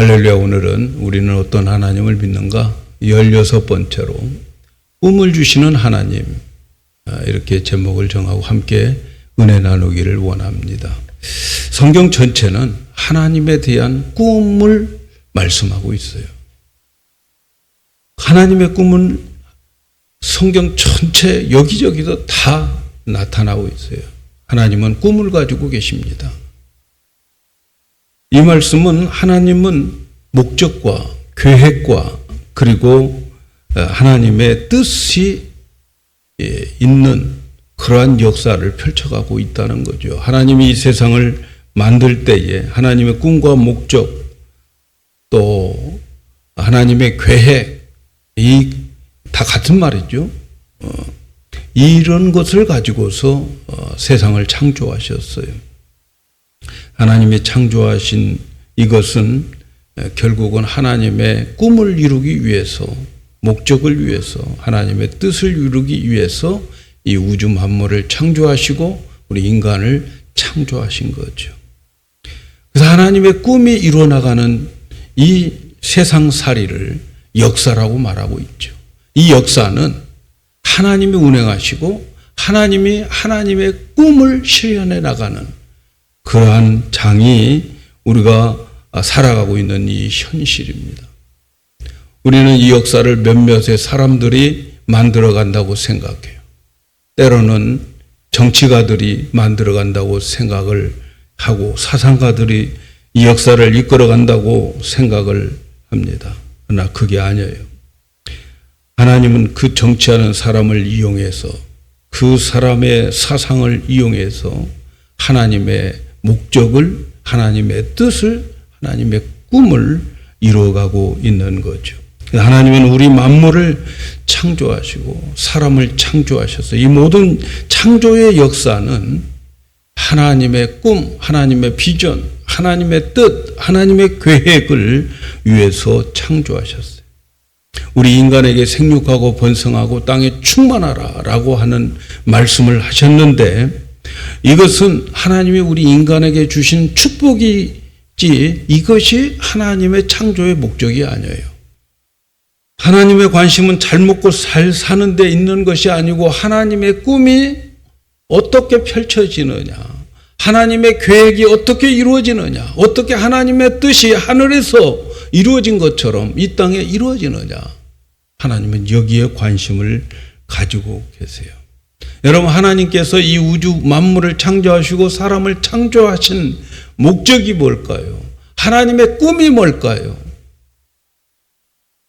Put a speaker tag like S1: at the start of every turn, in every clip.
S1: 할렐루야. 오늘은 우리는 어떤 하나님을 믿는가? 16번째로 꿈을 주시는 하나님, 이렇게 제목을 정하고 함께 은혜 나누기를 원합니다. 성경 전체는 하나님에 대한 꿈을 말씀하고 있어요. 하나님의 꿈은 성경 전체 여기저기도 다 나타나고 있어요. 하나님은 꿈을 가지고 계십니다. 이 말씀은 하나님은 목적과 계획과 그리고 하나님의 뜻이 있는 그러한 역사를 펼쳐가고 있다는 거죠. 하나님이 이 세상을 만들 때에 하나님의 꿈과 목적 또 하나님의 계획, 이 다 같은 말이죠. 이런 것을 가지고서 세상을 창조하셨어요. 하나님이 창조하신 이것은 결국은 하나님의 꿈을 이루기 위해서, 목적을 위해서, 하나님의 뜻을 이루기 위해서 이 우주 만물을 창조하시고 우리 인간을 창조하신 거죠. 그래서 하나님의 꿈이 이루어나가는 이 세상살이를 역사라고 말하고 있죠. 이 역사는 하나님이 운행하시고 하나님이 하나님의 꿈을 실현해 나가는 그러한 장이 우리가 살아가고 있는 이 현실입니다. 우리는 이 역사를 몇몇의 사람들이 만들어간다고 생각해요. 때로는 정치가들이 만들어간다고 생각을 하고 사상가들이 이 역사를 이끌어간다고 생각을 합니다. 그러나 그게 아니에요. 하나님은 그 정치하는 사람을 이용해서 그 사람의 사상을 이용해서 하나님의 목적을, 하나님의 뜻을, 하나님의 꿈을 이루어가고 있는 거죠. 하나님은 우리 만물을 창조하시고 사람을 창조하셔서 이 모든 창조의 역사는 하나님의 꿈, 하나님의 비전, 하나님의 뜻, 하나님의 계획을 위해서 창조하셨어요. 우리 인간에게 생육하고 번성하고 땅에 충만하라 라고 하는 말씀을 하셨는데 이것은 하나님이 우리 인간에게 주신 축복이지 이것이 하나님의 창조의 목적이 아니에요. 하나님의 관심은 잘 먹고 잘 사는 데 있는 것이 아니고 하나님의 꿈이 어떻게 펼쳐지느냐, 하나님의 계획이 어떻게 이루어지느냐, 어떻게 하나님의 뜻이 하늘에서 이루어진 것처럼 이 땅에 이루어지느냐, 하나님은 여기에 관심을 가지고 계세요. 여러분, 하나님께서 이 우주 만물을 창조하시고 사람을 창조하신 목적이 뭘까요? 하나님의 꿈이 뭘까요?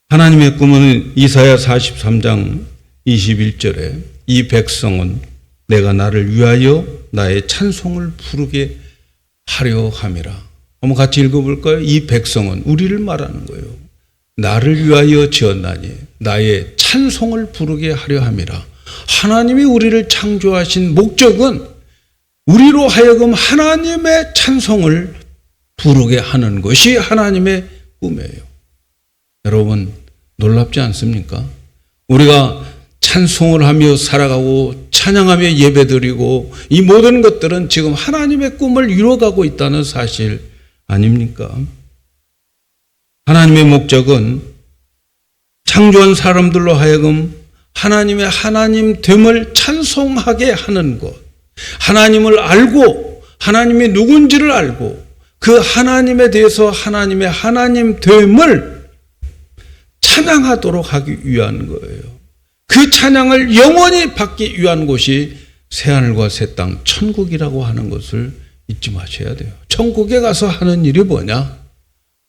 S1: 하나님의 꿈은 이사야 43장 21절에 이 백성은 내가 나를 위하여 나의 찬송을 부르게 하려 함이라. 한번 같이 읽어볼까요? 이 백성은 우리를 말하는 거예요. 나를 위하여 지었나니 나의 찬송을 부르게 하려 함이라. 하나님이 우리를 창조하신 목적은 우리로 하여금 하나님의 찬송을 부르게 하는 것이 하나님의 꿈이에요. 여러분, 놀랍지 않습니까? 우리가 찬송을 하며 살아가고 찬양하며 예배드리고 이 모든 것들은 지금 하나님의 꿈을 이루어가고 있다는 사실 아닙니까? 하나님의 목적은 창조한 사람들로 하여금 하나님의 하나님됨을 찬송하게 하는 것, 하나님을 알고 하나님이 누군지를 알고 그 하나님에 대해서 하나님의 하나님됨을 찬양하도록 하기 위한 거예요. 그 찬양을 영원히 받기 위한 곳이 새하늘과 새 땅 천국이라고 하는 것을 잊지 마셔야 돼요. 천국에 가서 하는 일이 뭐냐?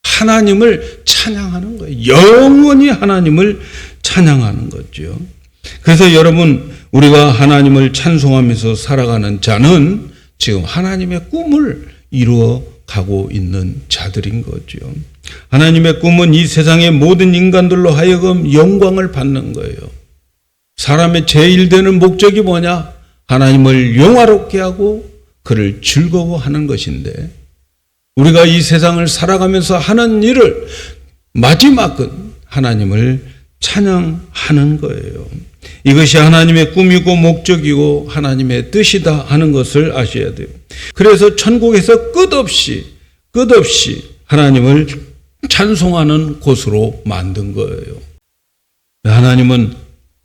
S1: 하나님을 찬양하는 거예요. 영원히 하나님을 찬양하는 거죠. 그래서 여러분, 우리가 하나님을 찬송하면서 살아가는 자는 지금 하나님의 꿈을 이루어 가고 있는 자들인 거죠. 하나님의 꿈은 이 세상의 모든 인간들로 하여금 영광을 받는 거예요. 사람의 제일 되는 목적이 뭐냐? 하나님을 영화롭게 하고 그를 즐거워하는 것인데 우리가 이 세상을 살아가면서 하는 일을 마지막은 하나님을 찬양하는 거예요. 이것이 하나님의 꿈이고 목적이고 하나님의 뜻이다 하는 것을 아셔야 돼요. 그래서 천국에서 끝없이 하나님을 찬송하는 곳으로 만든 거예요. 하나님은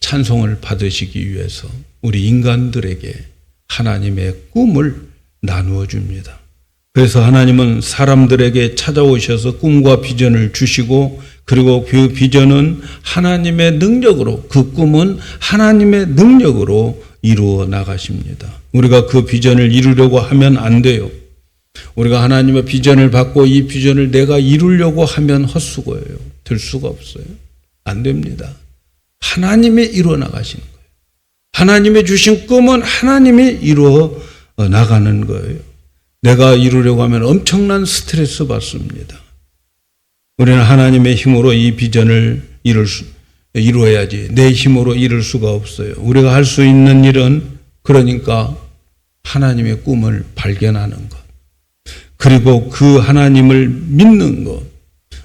S1: 찬송을 받으시기 위해서 우리 인간들에게 하나님의 꿈을 나누어 줍니다. 그래서 하나님은 사람들에게 찾아오셔서 꿈과 비전을 주시고, 그리고 그 비전은 하나님의 능력으로, 그 꿈은 하나님의 능력으로 이루어 나가십니다. 우리가 그 비전을 이루려고 하면 안 돼요. 우리가 하나님의 비전을 받고 이 비전을 내가 이루려고 하면 헛수고예요. 될 수가 없어요. 안 됩니다. 하나님이 이루어 나가시는 거예요. 하나님이 주신 꿈은 하나님이 이루어 나가는 거예요. 내가 이루려고 하면 엄청난 스트레스 받습니다. 우리는 하나님의 힘으로 이 비전을 이루어야지 내 힘으로 이룰 수가 없어요. 우리가 할 수 있는 일은 그러니까 하나님의 꿈을 발견하는 것, 그리고 그 하나님을 믿는 것,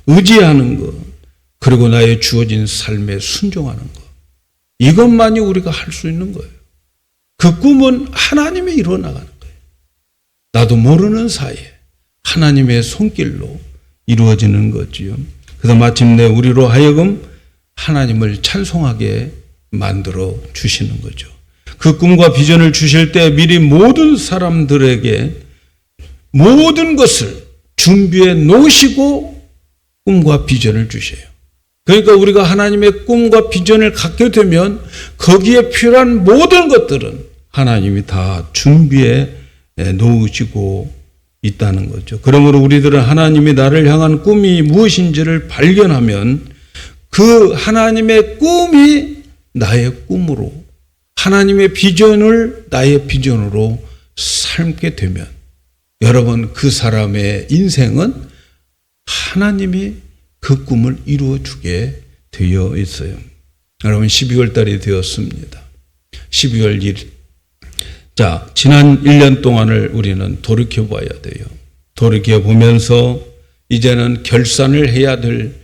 S1: 의지하는 것, 그리고 나의 주어진 삶에 순종하는 것, 이것만이 우리가 할 수 있는 거예요. 그 꿈은 하나님이 이루어 나가는 거예요. 나도 모르는 사이에 하나님의 손길로 이루어지는 거지요. 그래서 마침내 우리로 하여금 하나님을 찬송하게 만들어 주시는 거죠. 그 꿈과 비전을 주실 때 미리 모든 사람들에게 모든 것을 준비해 놓으시고 꿈과 비전을 주셔요. 그러니까 우리가 하나님의 꿈과 비전을 갖게 되면 거기에 필요한 모든 것들은 하나님이 다 준비해 놓으시고 있다는 거죠. 그러므로 우리들은 하나님이 나를 향한 꿈이 무엇인지를 발견하면 그 하나님의 꿈이 나의 꿈으로, 하나님의 비전을 나의 비전으로 삶게 되면 여러분, 그 사람의 인생은 하나님이 그 꿈을 이루어 주게 되어 있어요. 여러분, 12월 달이 되었습니다. 12월 1일. 자, 지난 1년 동안을 우리는 돌이켜봐야 돼요. 돌이켜보면서 이제는 결산을 해야 될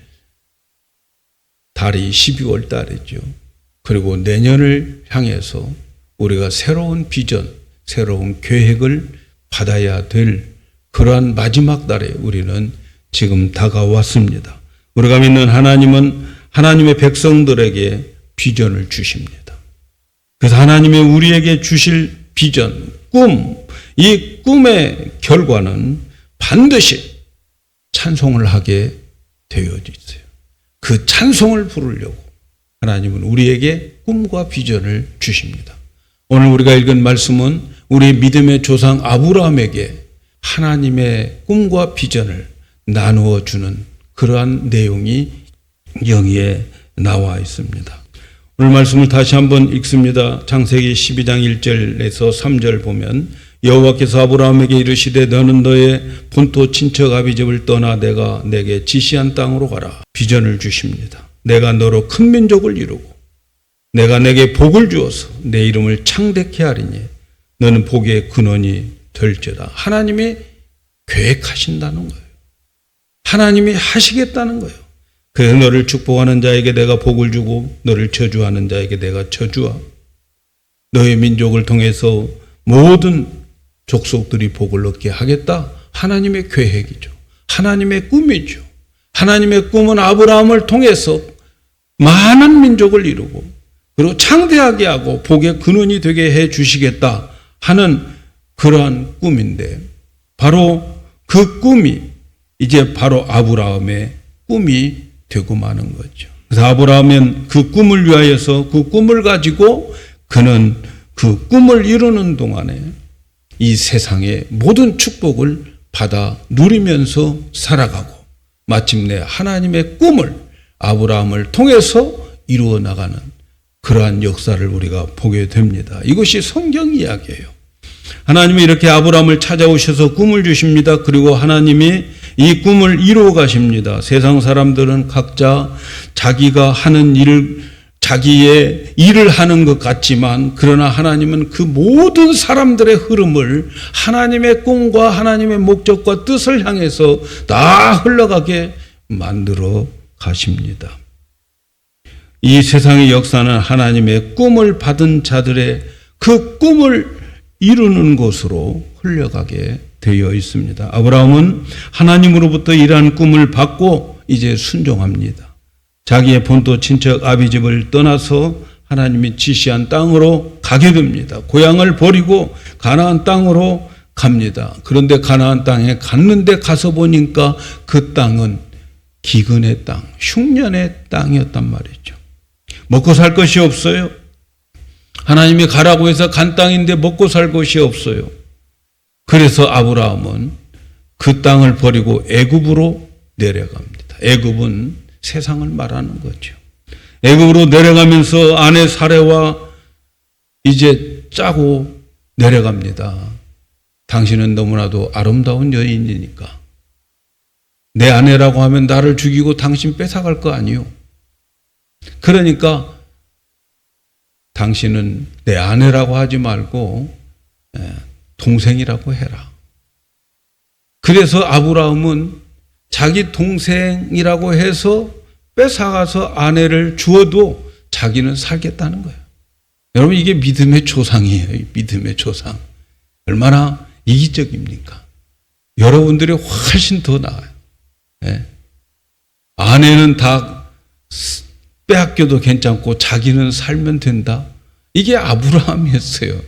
S1: 달이 12월 달이죠. 그리고 내년을 향해서 우리가 새로운 비전, 새로운 계획을 받아야 될 그러한 마지막 달에 우리는 지금 다가왔습니다. 우리가 믿는 하나님은 하나님의 백성들에게 비전을 주십니다. 그래서 하나님이 우리에게 주실 비전, 꿈, 이 꿈의 결과는 반드시 찬송을 하게 되어 있어요. 그 찬송을 부르려고 하나님은 우리에게 꿈과 비전을 주십니다. 오늘 우리가 읽은 말씀은 우리 믿음의 조상 아브라함에게 하나님의 꿈과 비전을 나누어 주는 그러한 내용이 여기에 나와 있습니다. 오늘 말씀을 다시 한번 읽습니다. 창세기 12장 1절에서 3절 보면 여호와께서 아브라함에게 이르시되 너는 너의 본토 친척 아비집을 떠나 내가 내게 지시한 땅으로 가라. 비전을 주십니다. 내가 너로 큰 민족을 이루고 내가 내게 복을 주어서 내 이름을 창대케 하리니 너는 복의 근원이 될지어다. 하나님이 계획하신다는 거예요. 하나님이 하시겠다는 거예요. 그래서 너를 축복하는 자에게 내가 복을 주고 너를 저주하는 자에게 내가 저주하. 너의 민족을 통해서 모든 족속들이 복을 얻게 하겠다. 하나님의 계획이죠. 하나님의 꿈이죠. 하나님의 꿈은 아브라함을 통해서 많은 민족을 이루고 그리고 창대하게 하고 복의 근원이 되게 해 주시겠다 하는 그러한 꿈인데, 바로 그 꿈이 이제 바로 아브라함의 꿈이 되고 마는 거죠. 그래서 아브라함은 그 꿈을 위하여서 그 꿈을 가지고 그는 그 꿈을 이루는 동안에 이 세상의 모든 축복을 받아 누리면서 살아가고 마침내 하나님의 꿈을 아브라함을 통해서 이루어 나가는 그러한 역사를 우리가 보게 됩니다. 이것이 성경 이야기예요. 하나님이 이렇게 아브라함을 찾아오셔서 꿈을 주십니다. 그리고 하나님이 이 꿈을 이루어 가십니다. 세상 사람들은 각자 자기가 하는 일을, 자기의 일을 하는 것 같지만, 그러나 하나님은 그 모든 사람들의 흐름을 하나님의 꿈과 하나님의 목적과 뜻을 향해서 다 흘러가게 만들어 가십니다. 이 세상의 역사는 하나님의 꿈을 받은 자들의 그 꿈을 이루는 곳으로 흘러가게 되어 있습니다. 아브라함은 하나님으로부터 이러한 꿈을 받고 이제 순종합니다. 자기의 본토 친척 아비집을 떠나서 하나님이 지시한 땅으로 가게 됩니다. 고향을 버리고 가나안 땅으로 갑니다. 그런데 가나안 땅에 갔는데 가서 보니까 그 땅은 기근의 땅, 흉년의 땅이었단 말이죠. 먹고 살 것이 없어요. 하나님이 가라고 해서 간 땅인데 먹고 살 것이 없어요. 그래서 아브라함은 그 땅을 버리고 애굽으로 내려갑니다. 애굽은 세상을 말하는 거죠. 애굽으로 내려가면서 아내 사레와 이제 짜고 내려갑니다. 당신은 너무나도 아름다운 여인이니까 내 아내라고 하면 나를 죽이고 당신 뺏어갈 거 아니요. 그러니까 당신은 내 아내라고 하지 말고 동생이라고 해라. 그래서 아브라함은 자기 동생이라고 해서 뺏어가서 아내를 주어도 자기는 살겠다는 거예요. 여러분, 이게 믿음의 조상이에요. 믿음의 조상. 얼마나 이기적입니까? 여러분들이 훨씬 더 나아요. 아내는 다 빼앗겨도 괜찮고 자기는 살면 된다. 이게 아브라함이었어요.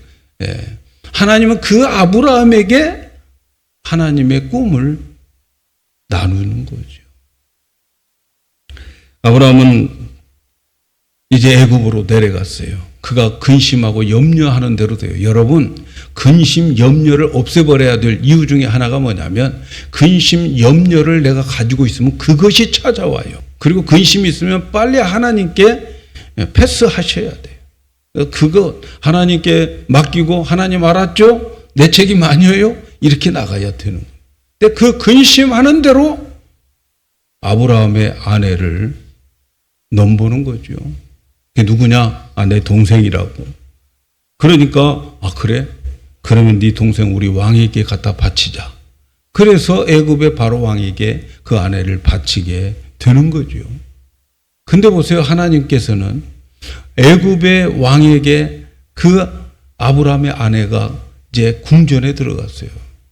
S1: 하나님은 그 아브라함에게 하나님의 꿈을 나누는 거죠. 아브라함은 이제 애굽으로 내려갔어요. 그가 근심하고 염려하는 대로 돼요. 여러분, 근심, 염려를 없애버려야 될 이유 중에 하나가 뭐냐면 근심, 염려를 내가 가지고 있으면 그것이 찾아와요. 그리고 근심이 있으면 빨리 하나님께 패스하셔야 돼요. 그거 하나님께 맡기고 하나님 알았죠? 내 책임 아니에요? 이렇게 나가야 되는 거예요. 근데 그 근심하는 대로 아브라함의 아내를 넘보는 거죠. 그게 누구냐? 내 동생이라고. 그러니까 그래? 그러면 네 동생 우리 왕에게 갖다 바치자. 그래서 애굽의 바로 왕에게 그 아내를 바치게 되는 거죠. 근데 보세요. 하나님께서는 애굽의 왕에게 그 아브라함의 아내가 이제 궁전에 들어갔어요.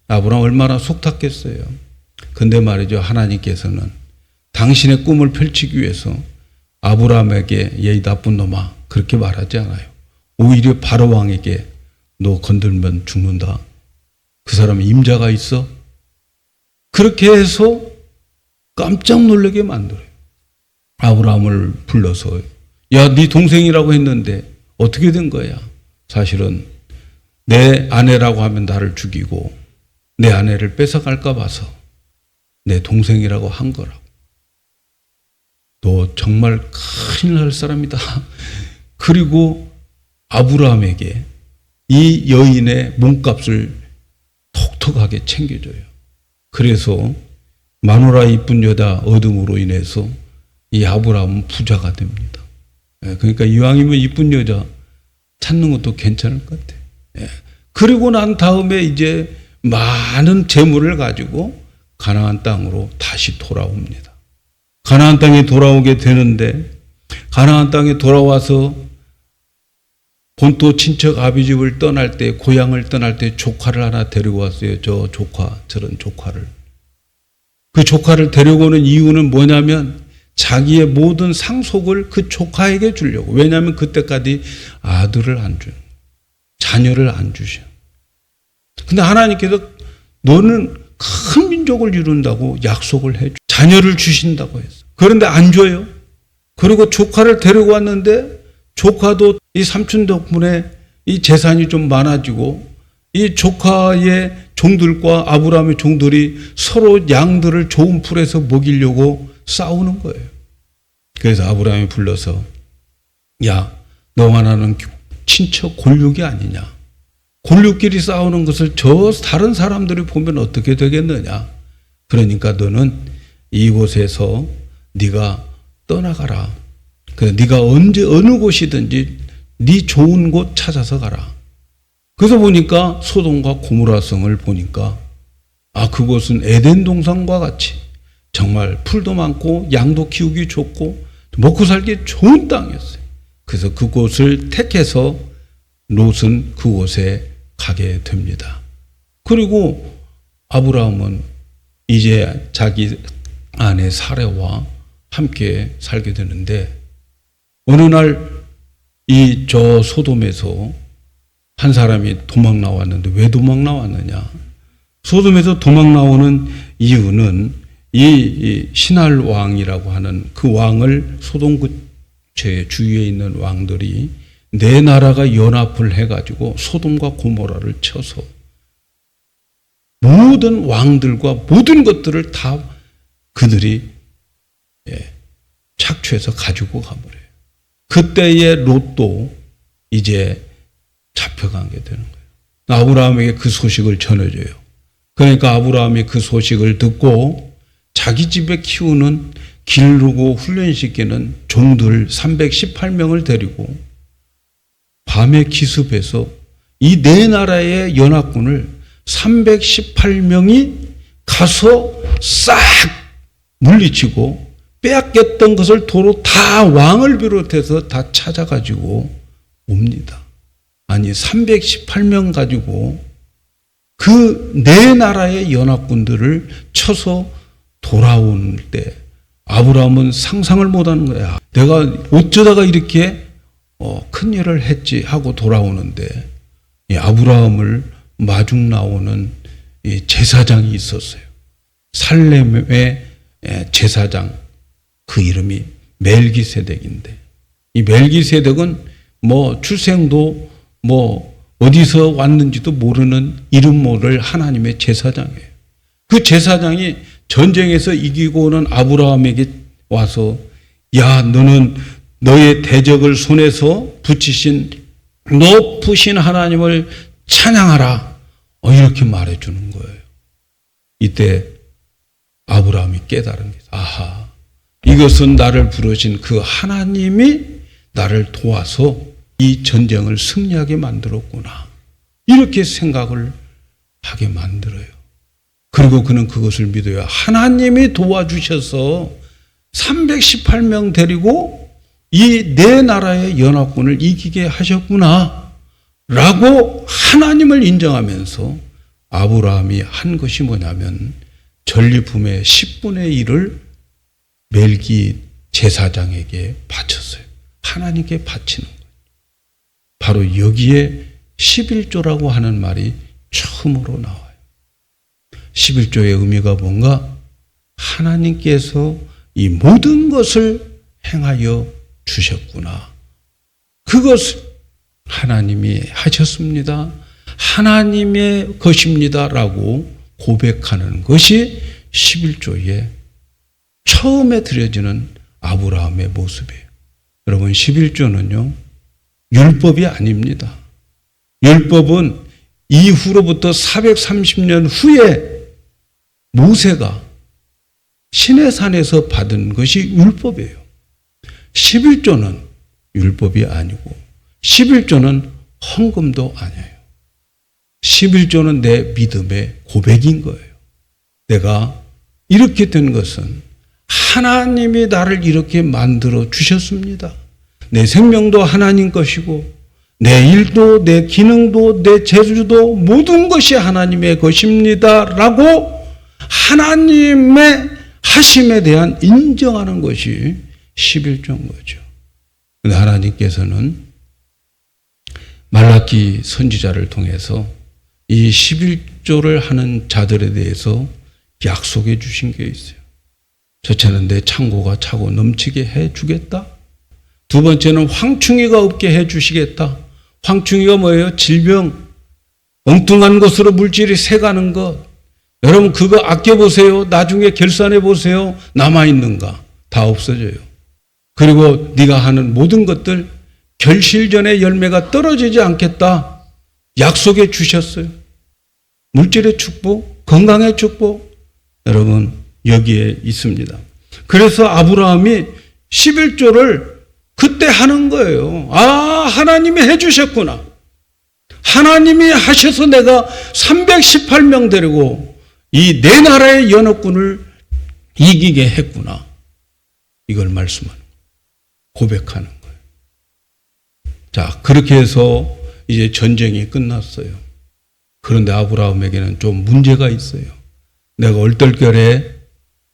S1: 아브라함 얼마나 속탔겠어요. 근데 말이죠. 하나님께서는 당신의 꿈을 펼치기 위해서 아브라함에게 이 나쁜 놈아 그렇게 말하지 않아요. 오히려 바로 왕에게 너 건들면 죽는다. 그 사람에 임자가 있어. 그렇게 해서 깜짝 놀라게 만들어요. 아브라함을 불러서 야, 네 동생이라고 했는데 어떻게 된 거야? 사실은 내 아내라고 하면 나를 죽이고 내 아내를 뺏어갈까 봐서 내 동생이라고 한 거라고. 너 정말 큰일 날 사람이다. 그리고 아브라함에게 이 여인의 몸값을 톡톡하게 챙겨줘요. 그래서 마누라 이쁜 여자 얻음으로 인해서 이 아브라함은 부자가 됩니다. 그러니까 이왕이면 이쁜 여자 찾는 것도 괜찮을 것 같아요. 그리고 난 다음에 이제 많은 재물을 가지고 가나안 땅으로 다시 돌아옵니다. 가나안 땅에 돌아오게 되는데 가나안 땅에 돌아와서 본토 친척 아비집을 떠날 때 고향을 떠날 때 조카를 하나 데리고 왔어요. 저런 조카를. 그 조카를 데려오는 이유는 뭐냐면 자기의 모든 상속을 그 조카에게 주려고. 왜냐하면 그때까지 아들을 안 주는, 자녀를 안 주셔. 근데 하나님께서 너는 큰 민족을 이룬다고 약속을 해줘. 자녀를 주신다고 했어. 그런데 안 줘요. 그리고 조카를 데리고 왔는데 조카도 이 삼촌 덕분에 이 재산이 좀 많아지고 이 조카의 종들과 아브라함의 종들이 서로 양들을 좋은 풀에서 먹이려고 싸우는 거예요. 그래서 아브라함이 불러서 야, 너와 나는 친척 골육이 아니냐. 골육끼리 싸우는 것을 저 다른 사람들이 보면 어떻게 되겠느냐. 그러니까 너는 이곳에서 네가 떠나가라. 그래서 네가 언제 어느 곳이든지 네 좋은 곳 찾아서 가라. 그래서 보니까 소돔과 고모라성을 보니까 그곳은 에덴 동산과 같이 정말 풀도 많고 양도 키우기 좋고 먹고 살기 좋은 땅이었어요. 그래서 그곳을 택해서 롯은 그곳에 가게 됩니다. 그리고 아브라함은 이제 자기 아내 사레와 함께 살게 되는데, 어느 날 이 저 소돔에서 한 사람이 도망 나왔는데, 왜 도망 나왔느냐? 소돔에서 도망 나오는 이유는 이 신할 왕이라고 하는 그 왕을, 소돔 제 주위에 있는 왕들이 네 나라가 연합을 해가지고 소돔과 고모라를 쳐서 모든 왕들과 모든 것들을 다 그들이 착취해서 가지고 가버려요. 그때의 롯도 이제 잡혀가게 되는 거예요. 아브라함에게 그 소식을 전해줘요. 그러니까 아브라함이 그 소식을 듣고 자기 집에 키우는, 기르고 훈련시키는 종들 318명을 데리고 밤에 기습해서 이 네 나라의 연합군을 318명이 가서 싹 물리치고 빼앗겼던 것을 도로 다 왕을 비롯해서 다 찾아가지고 옵니다. 아니 318명 가지고 그 네 나라의 연합군들을 쳐서 돌아올 때 아브라함은 상상을 못하는 거야. 내가 어쩌다가 이렇게 큰일을 했지 하고 돌아오는데, 이 아브라함을 마중 나오는 이 제사장이 있었어요. 살렘의 제사장, 그 이름이 멜기세덱인데, 이 멜기세덱은 출생도 어디서 왔는지도 모르는 이름 모를 하나님의 제사장이에요. 그 제사장이 전쟁에서 이기고 오는 아브라함에게 와서, 야, 너는 너의 대적을 손에서 붙이신 높으신 하나님을 찬양하라, 이렇게 말해주는 거예요. 이때 아브라함이 깨달은 게, 아하, 이것은 나를 부르신 그 하나님이 나를 도와서 이 전쟁을 승리하게 만들었구나, 이렇게 생각을 하게 만들어요. 그리고 그는 그것을 믿어요. 하나님이 도와주셔서 318명 데리고 이 네 나라의 연합군을 이기게 하셨구나 라고 하나님을 인정하면서 아브라함이 한 것이 뭐냐면, 전리품의 10분의 1을 멜기 제사장에게 바쳤어요. 하나님께 바치는 거예요. 바로 여기에 11조라고 하는 말이 처음으로 나와요. 11조의 의미가 뭔가, 하나님께서 이 모든 것을 행하여 주셨구나, 그것을 하나님이 하셨습니다, 하나님의 것입니다 라고 고백하는 것이 11조의 처음에 드려지는 아브라함의 모습이에요. 여러분, 11조는요 율법이 아닙니다. 율법은 이후로부터 430년 후에 모세가 시내산에서 받은 것이 율법이에요. 11조는 율법이 아니고 11조는 헌금도 아니에요. 11조는 내 믿음의 고백인 거예요. 내가 이렇게 된 것은 하나님이 나를 이렇게 만들어 주셨습니다. 내 생명도 하나님 것이고, 내 일도, 내 기능도, 내 재주도 모든 것이 하나님의 것입니다 라고 하나님의 하심에 대한 인정하는 것이 11조인 거죠. 그런데 하나님께서는 말라기 선지자를 통해서 이 11조를 하는 자들에 대해서 약속해 주신 게 있어요. 첫째는 내 창고가 차고 넘치게 해 주겠다. 두 번째는 황충이가 없게 해 주시겠다. 황충이가 뭐예요? 질병, 엉뚱한 곳으로 물질이 새가는 것. 여러분 그거 아껴보세요. 나중에 결산해 보세요. 남아있는가? 다 없어져요. 그리고 네가 하는 모든 것들 결실 전에 열매가 떨어지지 않겠다 약속해 주셨어요. 물질의 축복, 건강의 축복, 여러분 여기에 있습니다. 그래서 아브라함이 11조를 그때 하는 거예요. 아, 하나님이 해주셨구나. 하나님이 하셔서 내가 318명 데리고 이 네 나라의 연합군을 이기게 했구나. 이걸 말씀하는 거예요. 고백하는 거예요. 자, 그렇게 해서 이제 전쟁이 끝났어요. 그런데 아브라함에게는 좀 문제가 있어요. 내가 얼떨결에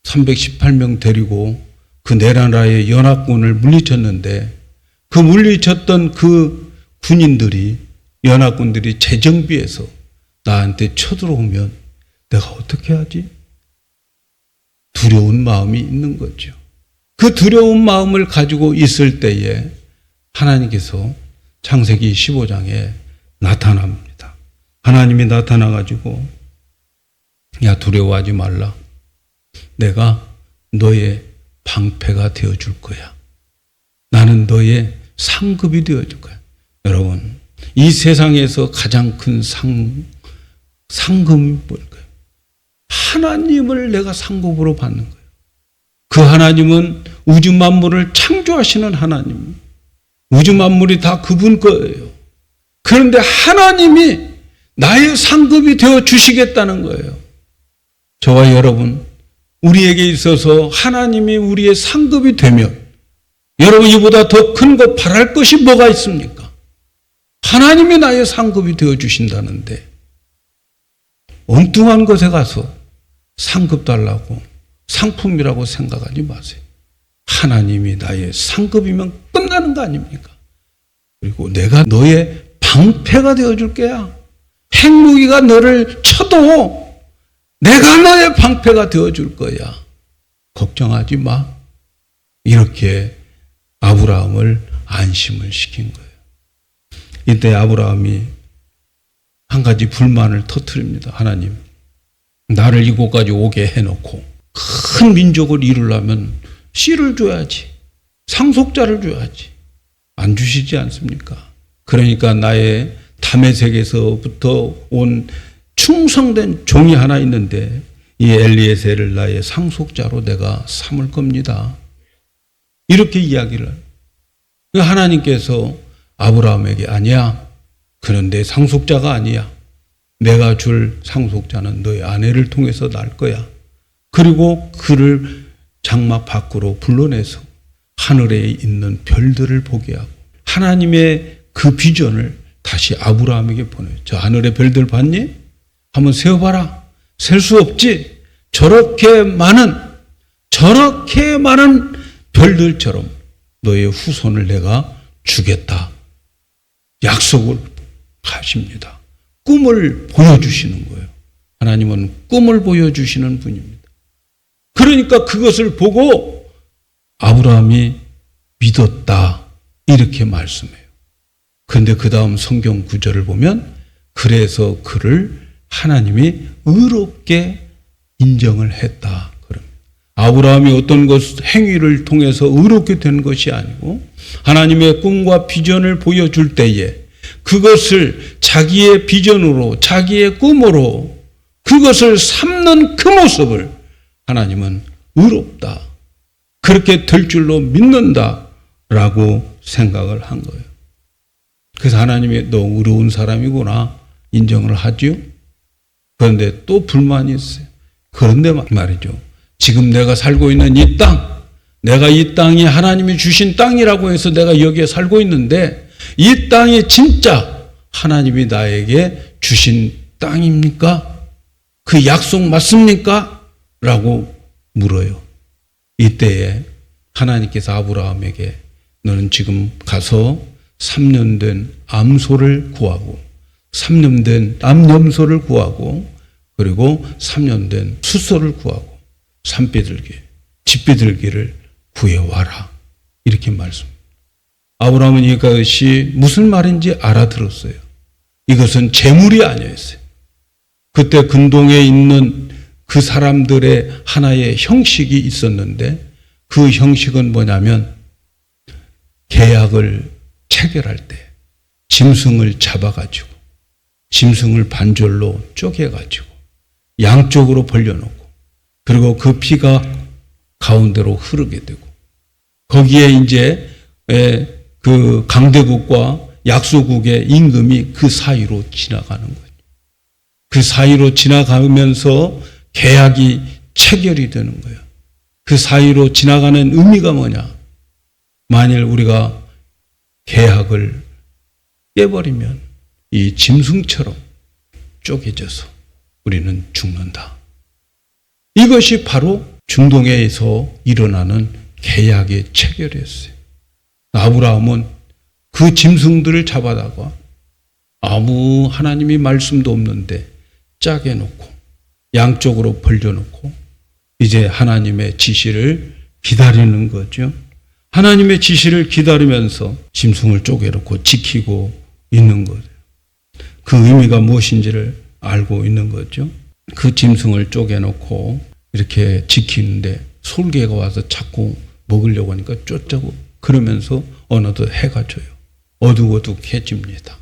S1: 318명 데리고 그 내나라의 연합군을 물리쳤는데 그 물리쳤던 그 군인들이 연합군들이 재정비해서 나한테 쳐들어오면 내가 어떻게 하지? 두려운 마음이 있는 거죠. 그 두려운 마음을 가지고 있을 때에 하나님께서 창세기 15장에 나타납니다. 하나님이 나타나가지고 야 두려워하지 말라. 내가 너의 방패가 되어줄 거야. 나는 너의 상급이 되어줄 거야. 여러분 이 세상에서 가장 큰 상금이 뭘까요? 하나님을 내가 상급으로 받는 거예요. 그 하나님은 우주 만물을 창조하시는 하나님. 우주 만물이 다 그분 거예요. 그런데 하나님이 나의 상급이 되어 주시겠다는 거예요. 저와 여러분, 우리에게 있어서 하나님이 우리의 상급이 되면 여러분 이보다 더 큰 거 바랄 것이 뭐가 있습니까? 하나님이 나의 상급이 되어 주신다는데 엉뚱한 것에 가서 상급 달라고 상품이라고 생각하지 마세요. 하나님이 나의 상급이면 끝나는 거 아닙니까? 그리고 내가 너의 방패가 되어줄 거야. 핵무기가 너를 쳐도 내가 너의 방패가 되어줄 거야. 걱정하지 마. 이렇게 아브라함을 안심을 시킨 거예요. 이때 아브라함이 한 가지 불만을 터뜨립니다. 하나님, 나를 이곳까지 오게 해놓고 큰 민족을 이루려면 씨를 줘야지. 상속자를 줘야지. 안 주시지 않습니까? 그러니까 나의 다메섹에서부터 온 충성된 종이 하나 있는데 이 엘리에셀을 나의 상속자로 내가 삼을 겁니다. 이렇게 이야기를 해요. 하나님께서 아브라함에게 아니야. 그는 내 상속자가 아니야. 내가 줄 상속자는 너의 아내를 통해서 날 거야. 그리고 그를 장막 밖으로 불러내서 하늘에 있는 별들을 보게 하고 하나님의 그 비전을 다시 아브라함에게 보내요. 저 하늘의 별들 봤니? 한번 세어봐라. 셀 수 없지. 저렇게 많은 별들처럼 너의 후손을 내가 주겠다. 약속을 하십니다. 꿈을 보여주시는 거예요. 하나님은 꿈을 보여주시는 분입니다. 그러니까 그것을 보고 아브라함이 믿었다. 이렇게 말씀해요. 그런데 그 다음 성경 구절을 보면 그래서 그를 하나님이 의롭게 인정을 했다. 그럽니다. 아브라함이 어떤 행위를 통해서 의롭게 된 것이 아니고 하나님의 꿈과 비전을 보여줄 때에 그것을 자기의 비전으로 자기의 꿈으로 그것을 삼는 그 모습을 하나님은 의롭다. 그렇게 될 줄로 믿는다라고 생각을 한 거예요. 그래서 하나님이 너 의로운 사람이구나 인정을 하죠. 그런데 또 불만이 있어요. 그런데 말이죠. 지금 내가 살고 있는 이 땅, 내가 이 땅이 하나님이 주신 땅이라고 해서 내가 여기에 살고 있는데 이 땅이 진짜 하나님이 나에게 주신 땅입니까? 그 약속 맞습니까? 라고 물어요. 이때에 하나님께서 아브라함에게 너는 지금 가서 3년 된 암소를 구하고 3년 된 암염소를 구하고 그리고 3년 된 숫소를 구하고 산비둘기, 집비둘기를 구해와라. 이렇게 말씀합니다. 아브라함은 이것이 무슨 말인지 알아들었어요. 이것은 재물이 아니었어요. 그때 근동에 있는 그 사람들의 하나의 형식이 있었는데 그 형식은 뭐냐면 계약을 체결할 때 짐승을 잡아가지고 짐승을 반절로 쪼개가지고 양쪽으로 벌려놓고 그리고 그 피가 가운데로 흐르게 되고 거기에 이제 그 강대국과 약소국의 임금이 그 사이로 지나가는 거예요. 그 사이로 지나가면서 계약이 체결이 되는 거예요. 그 사이로 지나가는 의미가 뭐냐? 만일 우리가 계약을 깨버리면 이 짐승처럼 쪼개져서 우리는 죽는다. 이것이 바로 중동에서 일어나는 계약의 체결이었어요. 아브라함은 그 짐승들을 잡아다가 아무 하나님이 말씀도 없는데 짜게 놓고 양쪽으로 벌려놓고 이제 하나님의 지시를 기다리는 거죠. 하나님의 지시를 기다리면서 짐승을 쪼개놓고 지키고 있는 거예요. 그 의미가 무엇인지를 알고 있는 거죠. 그 짐승을 쪼개놓고 이렇게 지키는데 솔개가 와서 자꾸 먹으려고 하니까 쫓자고 그러면서 어느덧 해가 져요. 어둑어둑해집니다.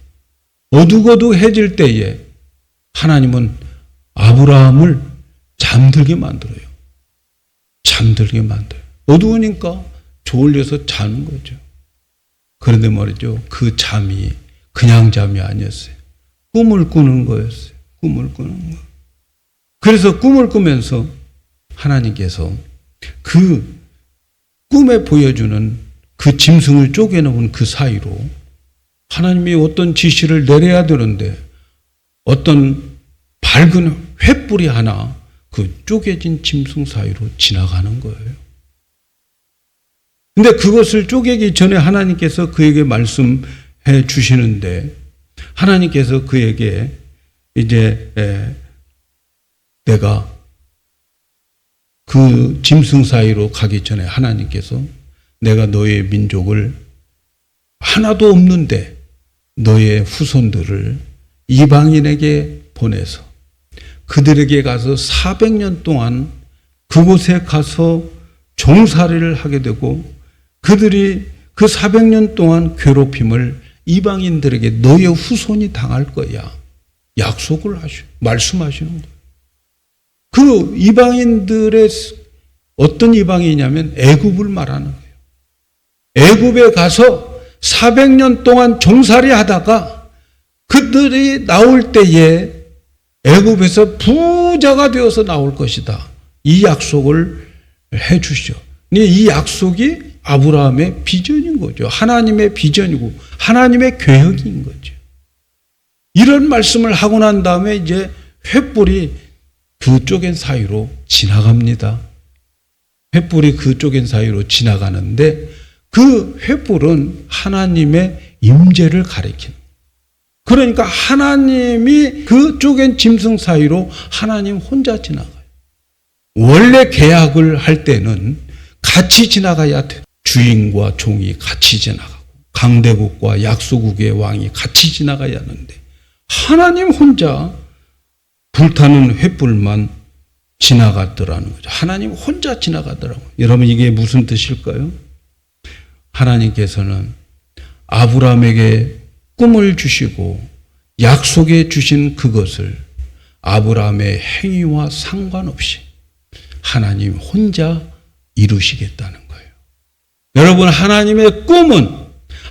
S1: 어둑어둑해질 때에 하나님은 아브라함을 잠들게 만들어요. 잠들게 만들어요. 어두우니까 졸려서 자는 거죠. 그런데 말이죠. 그 잠이 그냥 잠이 아니었어요. 꿈을 꾸는 거였어요. 꿈을 꾸는 거. 그래서 꿈을 꾸면서 하나님께서 그 꿈에 보여주는 그 짐승을 쪼개놓은 그 사이로 하나님이 어떤 지시를 내려야 되는데 어떤 밝은 횃불이 하나 그 쪼개진 짐승 사이로 지나가는 거예요. 근데 그것을 쪼개기 전에 하나님께서 그에게 말씀해 주시는데 하나님께서 그에게 이제 내가 그 짐승 사이로 가기 전에 하나님께서 내가 너의 민족을 하나도 없는데 너의 후손들을 이방인에게 보내서 그들에게 가서 400년 동안 그곳에 가서 종살이를 하게 되고 그들이 그 400년 동안 괴롭힘을 이방인들에게 너의 후손이 당할 거야. 약속을 말씀하시는 거예요. 그 이방인들의 어떤 이방인이냐면 애굽을 말하는 거예요. 애굽에 가서 400년 동안 종살이 하다가 그들이 나올 때에 애굽에서 부자가 되어서 나올 것이다. 이 약속을 해 주시죠. 이 약속이 아브라함의 비전인 거죠. 하나님의 비전이고 하나님의 계획인 거죠. 이런 말씀을 하고 난 다음에 이제 횃불이 그 쪼갠 사이로 지나갑니다. 횃불이 그 쪼갠 사이로 지나가는데 그 횃불은 하나님의 임재를 가리키는. 그러니까 하나님이 그 쪼갠 짐승 사이로 하나님 혼자 지나가요. 원래 계약을 할 때는 같이 지나가야 돼요. 주인과 종이 같이 지나가고 강대국과 약소국의 왕이 같이 지나가야 하는데 하나님 혼자 불타는 횃불만 지나갔더라는 거죠. 하나님 혼자 지나가더라고요. 여러분 이게 무슨 뜻일까요? 하나님께서는 아브라함에게 꿈을 주시고 약속해 주신 그것을 아브라함의 행위와 상관없이 하나님 혼자 이루시겠다는 거예요. 여러분 하나님의 꿈은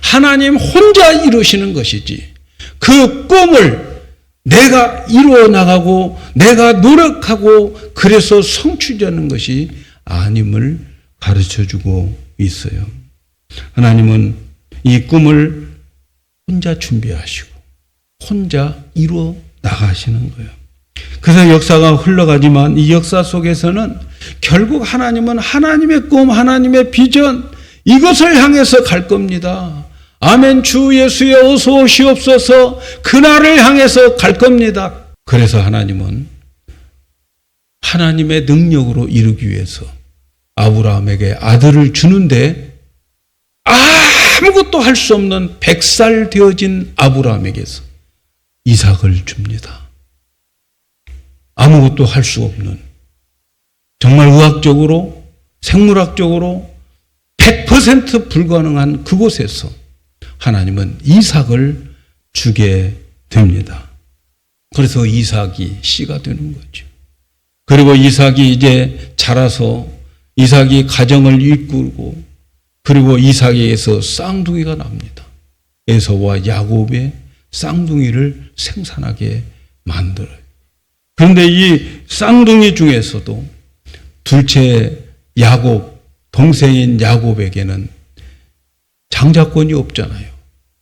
S1: 하나님 혼자 이루시는 것이지 그 꿈을 내가 이루어 나가고 내가 노력하고 그래서 성취되는 것이 아님을 가르쳐주고 있어요. 하나님은 이 꿈을 혼자 준비하시고 혼자 이루어 나가시는 거예요. 그래서 역사가 흘러가지만 이 역사 속에서는 결국 하나님은 하나님의 꿈, 하나님의 비전 이것을 향해서 갈 겁니다. 아멘. 주 예수여 어서 오시옵소서. 그날을 향해서 갈 겁니다. 그래서 하나님은 하나님의 능력으로 이루기 위해서 아브라함에게 아들을 주는데 아무것도 할 수 없는 100살 되어진 아브라함에게서 이삭을 줍니다. 아무것도 할 수 없는 정말 의학적으로 생물학적으로 100% 불가능한 그곳에서 하나님은 이삭을 주게 됩니다. 그래서 이삭이 씨가 되는 거죠. 그리고 이삭이 이제 자라서 이삭이 가정을 이끌고 그리고 이삭에게서 쌍둥이가 납니다. 에서와 야곱의 쌍둥이를 생산하게 만들어요. 그런데 이 쌍둥이 중에서도 둘째 야곱, 동생인 야곱에게는 장자권이 없잖아요.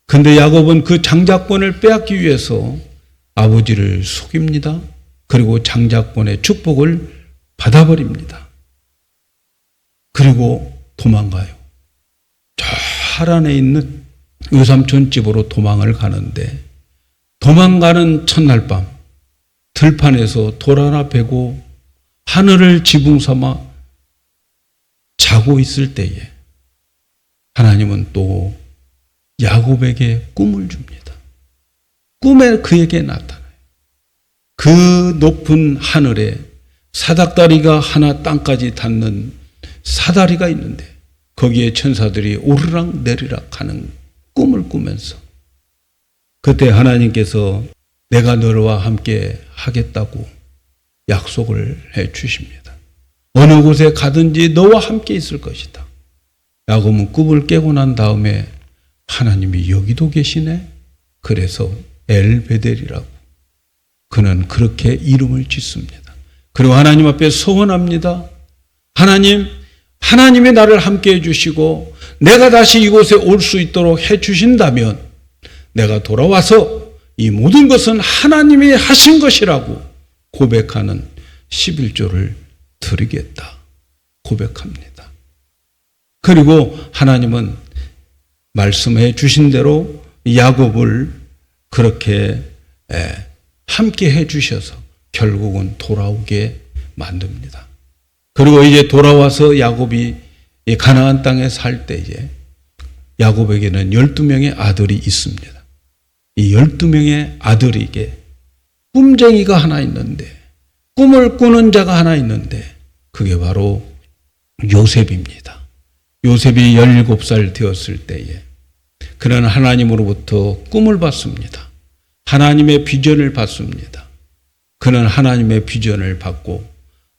S1: 그런데 야곱은 그 장자권을 빼앗기 위해서 아버지를 속입니다. 그리고 장자권의 축복을 받아버립니다. 그리고 도망가요. 저 하란에 있는 외삼촌 집으로 도망을 가는데 도망가는 첫날 밤 들판에서 돌 하나 베고 하늘을 지붕 삼아 자고 있을 때에 하나님은 또 야곱에게 꿈을 줍니다. 꿈에 그에게 나타나요. 그 높은 하늘에 사닥다리가 하나 땅까지 닿는 사다리가 있는데 거기에 천사들이 오르락 내리락 하는 꿈을 꾸면서 그때 하나님께서 내가 너와 함께 하겠다고 약속을 해 주십니다. 어느 곳에 가든지 너와 함께 있을 것이다. 야곱은 꿈을 깨고 난 다음에 하나님이 여기도 계시네. 그래서 엘베델이라고 그는 그렇게 이름을 짓습니다. 그리고 하나님 앞에 소원합니다. 하나님이 나를 함께 해주시고 내가 다시 이곳에 올 수 있도록 해주신다면 내가 돌아와서 이 모든 것은 하나님이 하신 것이라고 고백하는 11조를 드리겠다 고백합니다. 그리고 하나님은 말씀해 주신 대로 야곱을 그렇게 함께 해 주셔서 결국은 돌아오게 만듭니다. 그리고 이제 돌아와서 야곱이 이 가나안 땅에 살 때에 야곱에게는 12명의 아들이 있습니다. 이 12명의 아들에게 꿈쟁이가 하나 있는데 꿈을 꾸는 자가 하나 있는데 그게 바로 요셉입니다. 요셉이 17살 되었을 때에 그는 하나님으로부터 꿈을 받습니다. 하나님의 비전을 받습니다. 그는 하나님의 비전을 받고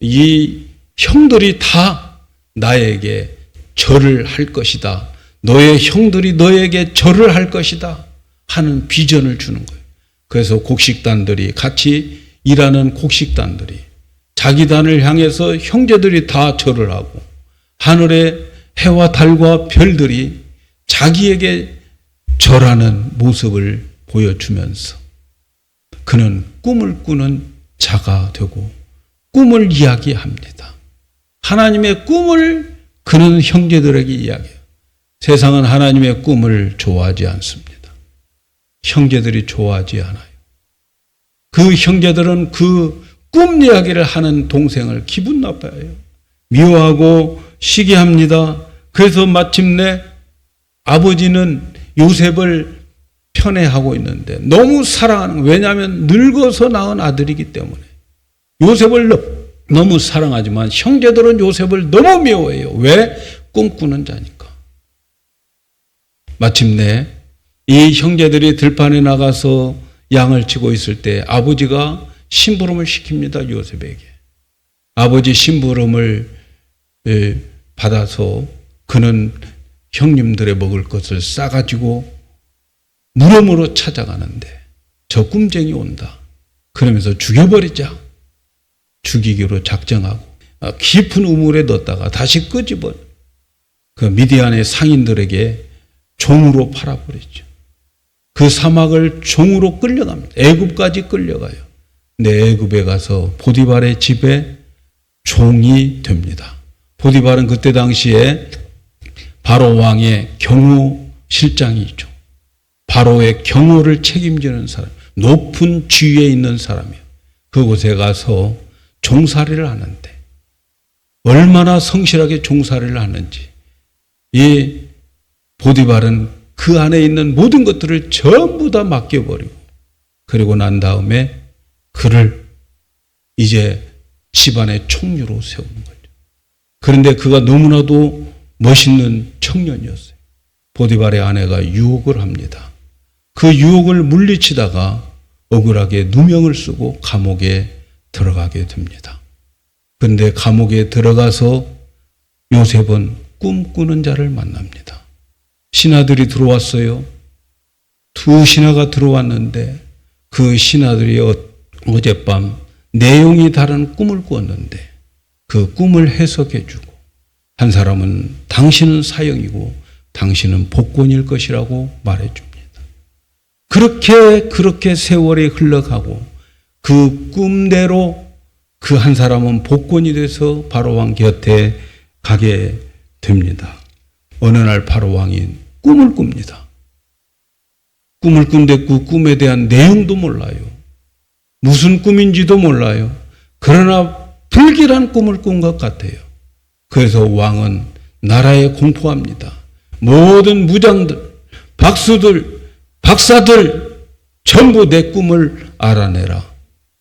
S1: 이 형들이 다 나에게 절을 할 것이다. 너의 형들이 너에게 절을 할 것이다. 하는 비전을 주는 거예요. 그래서 곡식단들이 같이 일하는 곡식단들이 자기 단을 향해서 형제들이 다 절을 하고 하늘의 해와 달과 별들이 자기에게 절하는 모습을 보여주면서 그는 꿈을 꾸는 자가 되고 꿈을 이야기합니다. 하나님의 꿈을 그는 형제들에게 이야기해요. 세상은 하나님의 꿈을 좋아하지 않습니다. 형제들이 좋아하지 않아요. 그 형제들은 그 꿈 이야기를 하는 동생을 기분 나빠해요. 미워하고 시기합니다. 그래서 마침내 아버지는 요셉을 편애하고 있는데 너무 사랑하는 거예요. 왜냐하면 늙어서 낳은 아들이기 때문에 요셉을 너무 사랑하지만 형제들은 요셉을 너무 미워해요. 왜? 꿈꾸는 자니까. 마침내 이 형제들이 들판에 나가서 양을 치고 있을 때 아버지가 심부름을 시킵니다. 요셉에게. 아버지 심부름을 받아서 그는 형님들의 먹을 것을 싸가지고 무덤으로 찾아가는데 저 꿈쟁이 온다. 그러면서 죽여버리자. 죽이기로 작정하고 깊은 우물에 넣었다가 다시 끄집어 그 미디안의 상인들에게 종으로 팔아버리죠. 그 사막을 종으로 끌려갑니다. 애굽까지 끌려가요. 근데 애굽에 가서 보디발의 집에 종이 됩니다. 보디발은 그때 당시에 바로 왕의 경호 실장이죠. 바로의 경호를 책임지는 사람, 높은 지위에 있는 사람이에요. 그곳에 가서 종살이를 하는데 얼마나 성실하게 종살이를 하는지 이 보디발은 그 안에 있는 모든 것들을 전부 다 맡겨버리고 그리고 난 다음에 그를 이제 집안의 총리로 세우는 거죠. 그런데 그가 너무나도 멋있는 청년이었어요. 보디발의 아내가 유혹을 합니다. 그 유혹을 물리치다가 억울하게 누명을 쓰고 감옥에 들어가게 됩니다. 그런데 감옥에 들어가서 요셉은 꿈꾸는 자를 만납니다. 신하들이 들어왔어요. 두 신하가 들어왔는데 그 신하들이 어젯밤 내용이 다른 꿈을 꾸었는데 그 꿈을 해석해 주고 한 사람은 당신은 사형이고 당신은 복권일 것이라고 말해 줍니다. 그렇게 세월이 흘러가고 그 꿈대로 그 한 사람은 복권이 돼서 바로왕 곁에 가게 됩니다. 어느 날 바로 왕이 꿈을 꿉니다. 꿈을 꾼데 그 꿈에 대한 내용도 몰라요. 무슨 꿈인지도 몰라요. 그러나 불길한 꿈을 꾼 것 같아요. 그래서 왕은 나라에 공포합니다. 모든 무장들, 박사들 전부 내 꿈을 알아내라.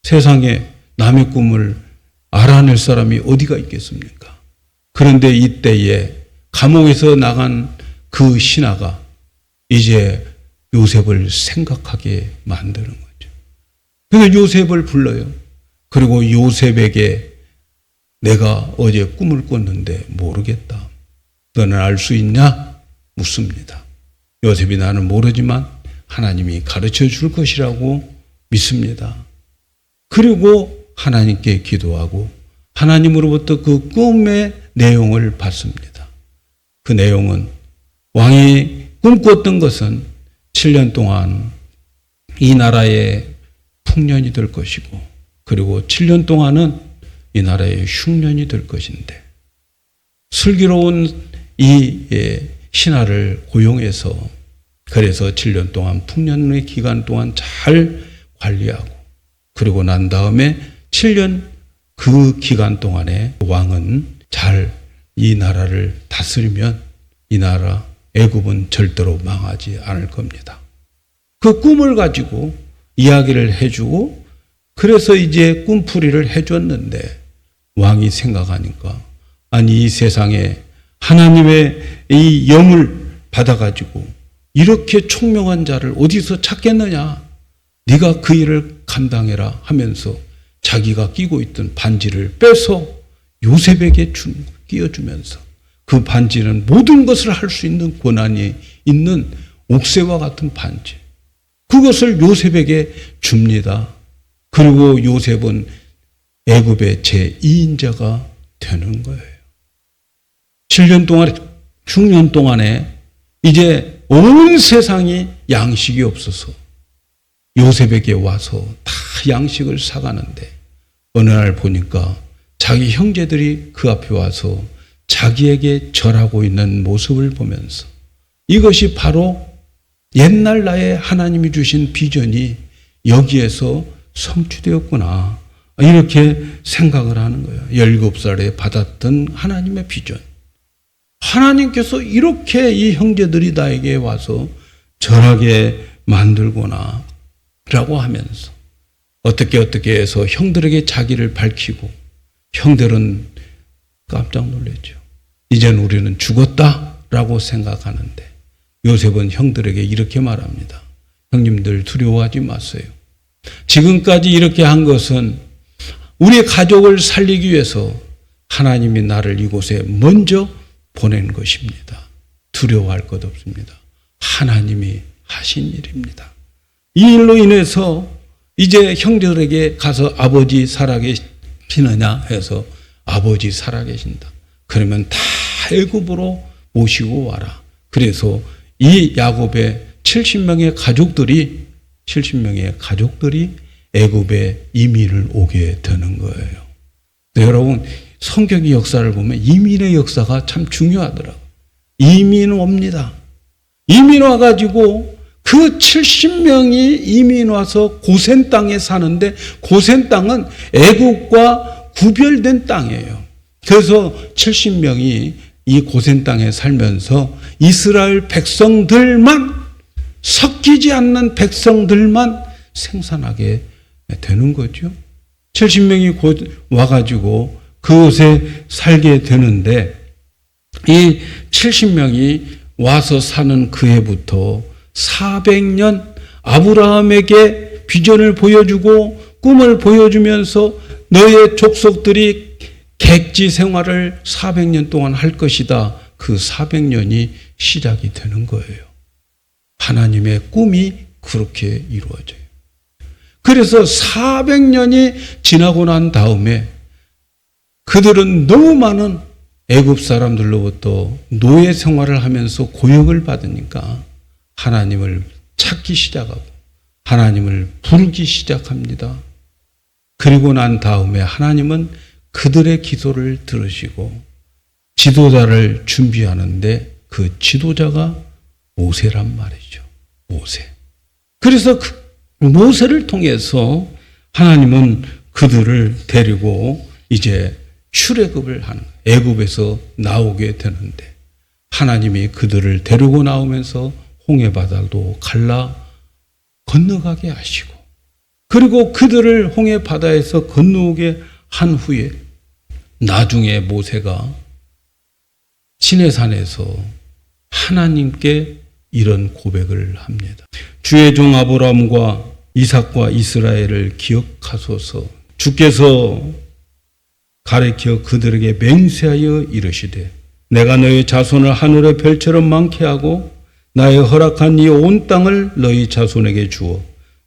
S1: 세상에 남의 꿈을 알아낼 사람이 어디가 있겠습니까? 그런데 이때에 감옥에서 나간 그 신하가 이제 요셉을 생각하게 만드는 거죠. 그래서 요셉을 불러요. 그리고 요셉에게 내가 어제 꿈을 꿨는데 모르겠다. 너는 알 수 있냐? 묻습니다. 요셉이 나는 모르지만 하나님이 가르쳐 줄 것이라고 믿습니다. 그리고 하나님께 기도하고 하나님으로부터 그 꿈의 내용을 받습니다. 그 내용은 왕이 꿈꿨던 것은 7년 동안 이 나라의 풍년이 될 것이고 그리고 7년 동안은 이 나라의 흉년이 될 것인데 슬기로운 이 신하를 고용해서 그래서 7년 동안 풍년의 기간 동안 잘 관리하고 그리고 난 다음에 7년 그 기간 동안에 왕은 잘 이 나라를 다스리면 이 나라 애굽은 절대로 망하지 않을 겁니다. 그 꿈을 가지고 이야기를 해주고 그래서 이제 꿈풀이를 해줬는데 왕이 생각하니까 아니 이 세상에 하나님의 이 영을 받아가지고 이렇게 총명한 자를 어디서 찾겠느냐. 네가 그 일을 감당해라 하면서 자기가 끼고 있던 반지를 빼서 요셉에게 끼워주면서 그 반지는 모든 것을 할 수 있는 권한이 있는 옥새와 같은 반지. 그것을 요셉에게 줍니다. 그리고 요셉은 애굽의 제2인자가 되는 거예요. 7년 동안, 6년 동안에 이제 온 세상이 양식이 없어서 요셉에게 와서 다 양식을 사가는데 어느 날 보니까 자기 형제들이 그 앞에 와서 자기에게 절하고 있는 모습을 보면서 이것이 바로 옛날 나의 하나님이 주신 비전이 여기에서 성취되었구나. 이렇게 생각을 하는 거예요. 17살에 받았던 하나님의 비전. 하나님께서 이렇게 이 형제들이 나에게 와서 절하게 만들구나 라고 하면서 어떻게 해서 형들에게 자기를 밝히고 형들은 깜짝 놀랐죠. 이젠 우리는 죽었다라고 생각하는데 요셉은 형들에게 이렇게 말합니다. 형님들 두려워하지 마세요. 지금까지 이렇게 한 것은 우리 가족을 살리기 위해서 하나님이 나를 이곳에 먼저 보낸 것입니다. 두려워할 것 없습니다. 하나님이 하신 일입니다. 이 일로 인해서 이제 형제들에게 가서 아버지 살아계시느냐 해서 아버지 살아계신다. 그러면 다 애굽으로 모시고 와라. 그래서 이 야곱의 70명의 가족들이 애굽에 이민을 오게 되는 거예요. 여러분 성경의 역사를 보면 이민의 역사가 참 중요하더라고요. 이민 옵니다. 이민 와가지고 그 70명이 이민 와서 고센 땅에 사는데 고센 땅은 애굽과 구별된 땅이에요. 그래서 70명이 이 고센 땅에 살면서 이스라엘 백성들만 섞이지 않는 백성들만 생산하게 되는 거죠. 70명이 와가지고 그곳에 살게 되는데 이 70명이 와서 사는 그 해부터 400년 아브라함에게 비전을 보여주고 꿈을 보여주면서 너의 족속들이 객지 생활을 400년 동안 할 것이다. 그 400년이 시작이 되는 거예요. 하나님의 꿈이 그렇게 이루어져요. 그래서 400년이 지나고 난 다음에 그들은 너무 많은 애굽 사람들로부터 노예 생활을 하면서 고역을 받으니까 하나님을 찾기 시작하고 하나님을 부르기 시작합니다. 그리고 난 다음에 하나님은 그들의 기도를 들으시고 지도자를 준비하는데 그 지도자가 모세란 말이죠. 모세. 그래서 그 모세를 통해서 하나님은 그들을 데리고 이제 출애굽을 하는 거예요. 애굽에서 나오게 되는데 하나님이 그들을 데리고 나오면서 홍해바다도 갈라 건너가게 하시고 그리고 그들을 홍해바다에서 건너오게 한 후에 나중에 모세가 시내산에서 하나님께 이런 고백을 합니다. 주의 종 아브라함과 이삭과 이스라엘을 기억하소서. 주께서 가리켜 그들에게 맹세하여 이르시되 내가 너희 자손을 하늘의 별처럼 많게 하고 나의 허락한 이 온 땅을 너희 자손에게 주어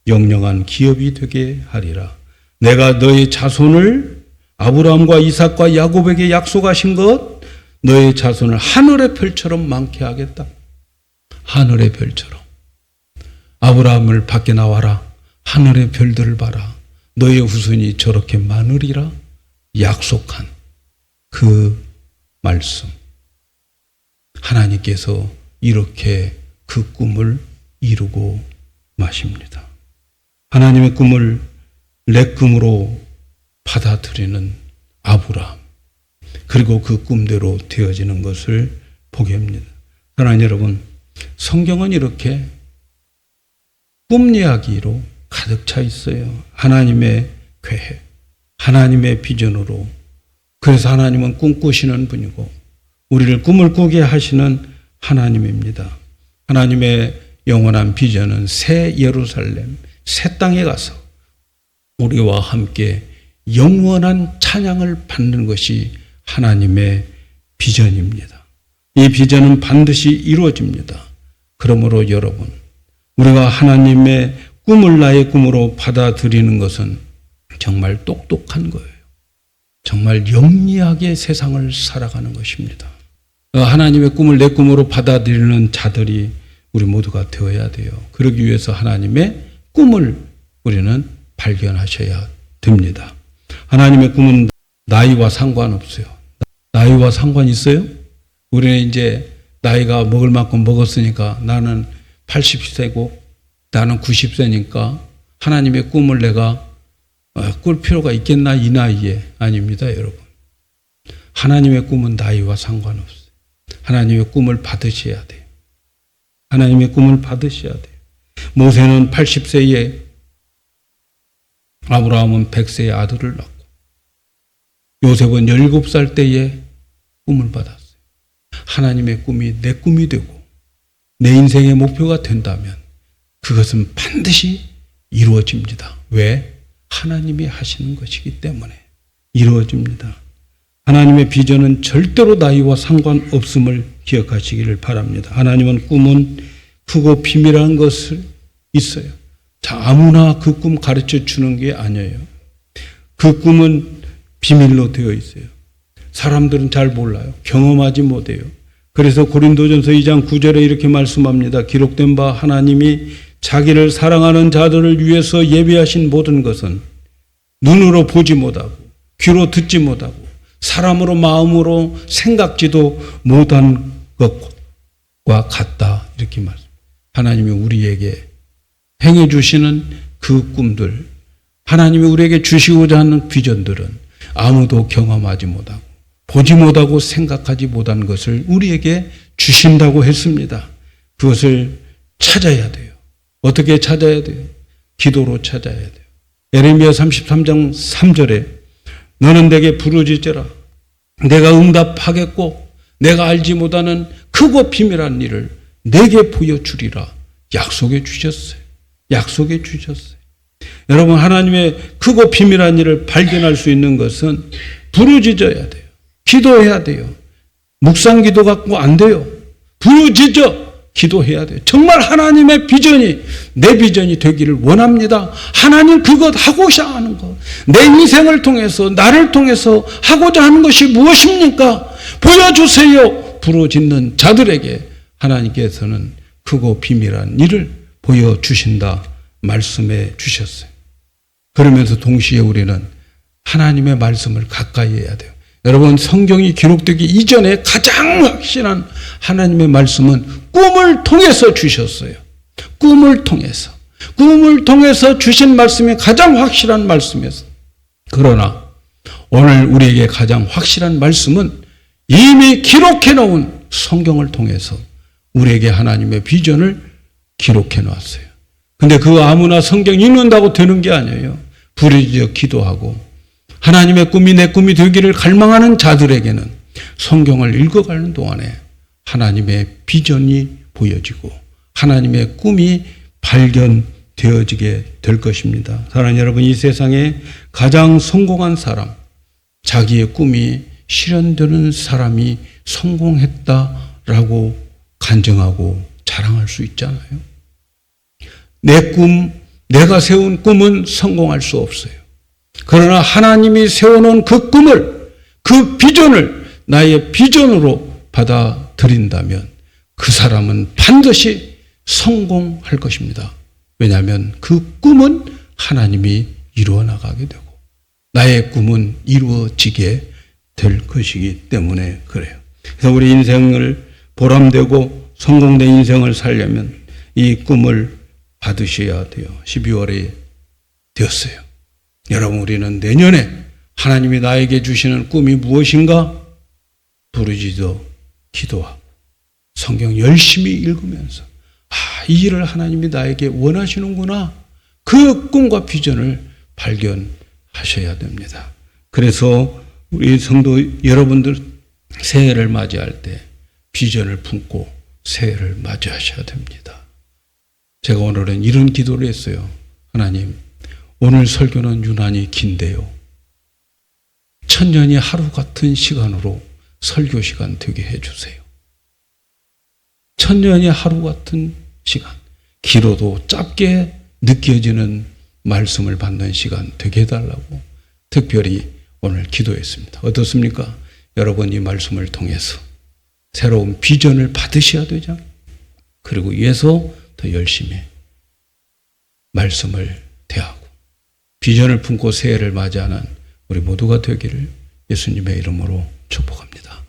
S1: 영영한 기업이 되게 하리라. 내가 너희 자손을 아브라함과 이삭과 야곱에게 약속하신 것 너희 자손을 하늘의 별처럼 많게 하겠다. 하늘의 별처럼. 아브라함을 밖에 나와라. 하늘의 별들을 봐라. 너의 후손이 저렇게 많으리라. 약속한 그 말씀. 하나님께서 이렇게 그 꿈을 이루고 마십니다. 하나님의 꿈을 내 꿈으로 받아들이는 아브라함. 그리고 그 꿈대로 되어지는 것을 보게 합니다. 사랑하는 여러분, 성경은 이렇게 꿈 이야기로 가득 차 있어요. 하나님의 계획, 하나님의 비전으로. 그래서 하나님은 꿈꾸시는 분이고 우리를 꿈을 꾸게 하시는 하나님입니다. 하나님의 영원한 비전은 새 예루살렘, 새 땅에 가서 우리와 함께 영원한 찬양을 받는 것이 하나님의 비전입니다. 이 비전은 반드시 이루어집니다. 그러므로 여러분, 우리가 하나님의 꿈을 나의 꿈으로 받아들이는 것은 정말 똑똑한 거예요. 정말 영리하게 세상을 살아가는 것입니다. 하나님의 꿈을 내 꿈으로 받아들이는 자들이 우리 모두가 되어야 돼요. 그러기 위해서 하나님의 꿈을 우리는 발견하셔야 됩니다. 하나님의 꿈은 나이와 상관없어요. 나이와 상관 있어요? 우리는 이제 나이가 먹을 만큼 먹었으니까 나는 80세고 나는 90세니까 하나님의 꿈을 내가 꿀 필요가 있겠나 이 나이에. 아닙니다, 여러분. 하나님의 꿈은 나이와 상관없어요. 하나님의 꿈을 받으셔야 돼요. 하나님의 꿈을 받으셔야 돼요. 모세는 80세에 아브라함은 100세에 아들을 낳고 요셉은 17살 때에 꿈을 받았어요. 하나님의 꿈이 내 꿈이 되고 내 인생의 목표가 된다면 그것은 반드시 이루어집니다. 왜? 하나님이 하시는 것이기 때문에 이루어집니다. 하나님의 비전은 절대로 나이와 상관없음을 기억하시기를 바랍니다. 하나님은 꿈은 크고 비밀한 것을 있어요. 자, 아무나 그 꿈 가르쳐 주는 게 아니에요. 그 꿈은 비밀로 되어 있어요. 사람들은 잘 몰라요. 경험하지 못해요. 그래서 고린도전서 2장 9절에 이렇게 말씀합니다. 기록된 바 하나님이 자기를 사랑하는 자들을 위해서 예비하신 모든 것은 눈으로 보지 못하고 귀로 듣지 못하고 사람으로 마음으로 생각지도 못한 것과 같다. 이렇게 말씀. 하나님이 우리에게 행해 주시는 그 꿈들, 하나님이 우리에게 주시고자 하는 비전들은 아무도 경험하지 못하고 보지 못하고 생각하지 못한 것을 우리에게 주신다고 했습니다. 그것을 찾아야 돼요. 어떻게 찾아야 돼요? 기도로 찾아야 돼요. 에레미야 33장 3절에 너는 내게 부르짖으라. 내가 응답하겠고 내가 알지 못하는 크고 비밀한 일을 내게 보여주리라. 약속해 주셨어요. 약속해 주셨어요. 여러분, 하나님의 크고 비밀한 일을 발견할 수 있는 것은 부르짖어야 돼요. 기도해야 돼요. 묵상 기도 갖고 안 돼요. 부르짖어 기도해야 돼요. 정말 하나님의 비전이 내 비전이 되기를 원합니다. 하나님 그것 하고자 하는 것, 내 인생을 통해서 나를 통해서 하고자 하는 것이 무엇입니까? 보여주세요. 부르짖는 자들에게 하나님께서는 크고 비밀한 일을 보여주신다 말씀해 주셨어요. 그러면서 동시에 우리는 하나님의 말씀을 가까이 해야 돼요. 여러분, 성경이 기록되기 이전에 가장 확실한 하나님의 말씀은 꿈을 통해서 주셨어요. 꿈을 통해서 주신 말씀이 가장 확실한 말씀이었어요. 그러나 오늘 우리에게 가장 확실한 말씀은 이미 기록해 놓은 성경을 통해서 우리에게 하나님의 비전을 기록해 놨어요. 근데 그거 아무나 성경 읽는다고 되는 게 아니에요. 부르짖어 기도하고 하나님의 꿈이 내 꿈이 되기를 갈망하는 자들에게는 성경을 읽어가는 동안에 하나님의 비전이 보여지고 하나님의 꿈이 발견되어지게 될 것입니다. 사랑하는 여러분, 이 세상에 가장 성공한 사람, 자기의 꿈이 실현되는 사람이 성공했다라고 간증하고 자랑할 수 있잖아요. 내 꿈, 내가 세운 꿈은 성공할 수 없어요. 그러나 하나님이 세워놓은 그 꿈을, 그 비전을 나의 비전으로 받아들인다면 그 사람은 반드시 성공할 것입니다. 왜냐하면 그 꿈은 하나님이 이루어 나가게 되고 나의 꿈은 이루어지게 될 것이기 때문에 그래요. 그래서 우리 인생을 보람되고 성공된 인생을 살려면 이 꿈을 받으셔야 돼요. 12월이 되었어요. 여러분, 우리는 내년에 하나님이 나에게 주시는 꿈이 무엇인가? 부르짖어 기도하고 성경 열심히 읽으면서 이 일을 하나님이 나에게 원하시는구나. 그 꿈과 비전을 발견하셔야 됩니다. 그래서 우리 성도 여러분들 새해를 맞이할 때 비전을 품고 새해를 맞이하셔야 됩니다. 제가 오늘은 이런 기도를 했어요. 하나님, 오늘 설교는 유난히 긴데요. 천년이 하루 같은 시간으로 설교 시간 되게 해주세요. 천년이 하루 같은 시간, 길어도 짧게 느껴지는 말씀을 받는 시간 되게 해달라고 특별히 오늘 기도했습니다. 어떻습니까? 여러분, 이 말씀을 통해서 새로운 비전을 받으셔야 되죠. 그리고 위해서 더 열심히 말씀을 대하고 비전을 품고 새해를 맞이하는 우리 모두가 되기를 예수님의 이름으로 축복합니다.